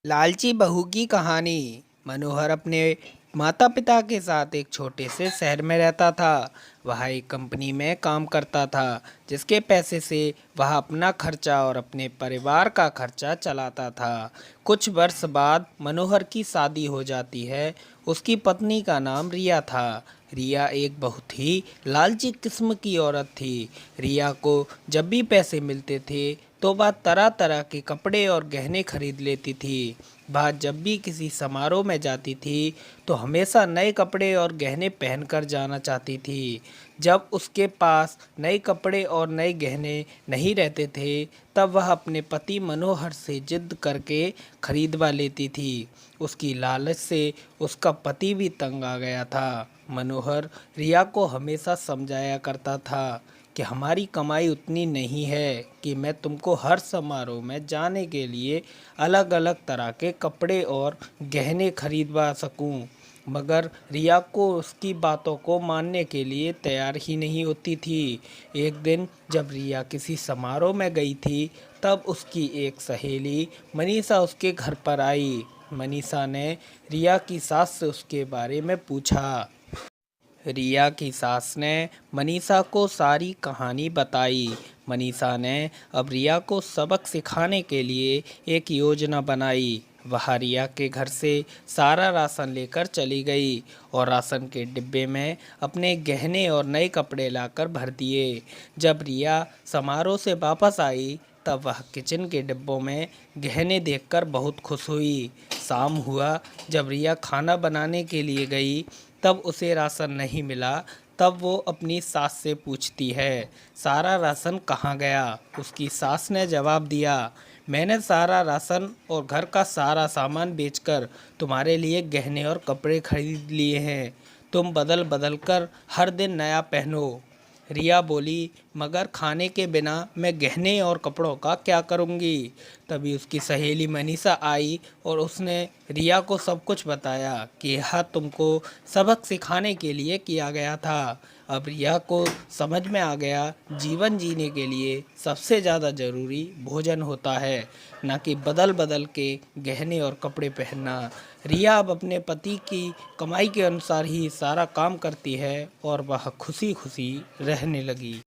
लालची बहू की कहानी। मनोहर अपने माता पिता के साथ एक छोटे से शहर में रहता था। वह एक कंपनी में काम करता था, जिसके पैसे से वह अपना खर्चा और अपने परिवार का खर्चा चलाता था। कुछ वर्ष बाद मनोहर की शादी हो जाती है। उसकी पत्नी का नाम रिया था। रिया एक बहुत ही लालची किस्म की औरत थी। रिया को जब भी पैसे मिलते थे तो वह तरह तरह के कपड़े और गहने खरीद लेती थी। वह जब भी किसी समारोह में जाती थी तो हमेशा नए कपड़े और गहने पहनकर जाना चाहती थी। जब उसके पास नए कपड़े और नए गहने नहीं रहते थे तब वह अपने पति मनोहर से जिद करके खरीदवा लेती थी। उसकी लालच से उसका पति भी तंग आ गया था। मनोहर रिया को हमेशा समझाया करता था कि हमारी कमाई उतनी नहीं है कि मैं तुमको हर समारोह में जाने के लिए अलग अलग तरह के कपड़े और गहने खरीदवा सकूं। मगर रिया को उसकी बातों को मानने के लिए तैयार ही नहीं होती थी। एक दिन जब रिया किसी समारोह में गई थी तब उसकी एक सहेली मनीषा उसके घर पर आई। मनीषा ने रिया की सास से उसके बारे में पूछा। रिया की सास ने मनीषा को सारी कहानी बताई। मनीषा ने अब रिया को सबक सिखाने के लिए एक योजना बनाई। वह रिया के घर से सारा राशन लेकर चली गई और राशन के डिब्बे में अपने गहने और नए कपड़े लाकर भर दिए। जब रिया समारोह से वापस आई तब वह किचन के डिब्बों में गहने देखकर बहुत खुश हुई। शाम हुआ, जब रिया खाना बनाने के लिए गई तब उसे राशन नहीं मिला। तब वो अपनी सास से पूछती है, सारा राशन कहाँ गया? उसकी सास ने जवाब दिया, मैंने सारा राशन और घर का सारा सामान बेचकर तुम्हारे लिए गहने और कपड़े खरीद लिए हैं। तुम बदल बदल कर हर दिन नया पहनो। रिया बोली, मगर खाने के बिना मैं गहने और कपड़ों का क्या करूँगी? तभी उसकी सहेली मनीषा आई और उसने रिया को सब कुछ बताया कि यह तुमको सबक सिखाने के लिए किया गया था। अब रिया को समझ में आ गया, जीवन जीने के लिए सबसे ज़्यादा ज़रूरी भोजन होता है, ना कि बदल बदल के गहने और कपड़े पहनना। रिया अब अपने पति की कमाई के अनुसार ही सारा काम करती है और वह खुशी खुशी रहने लगी।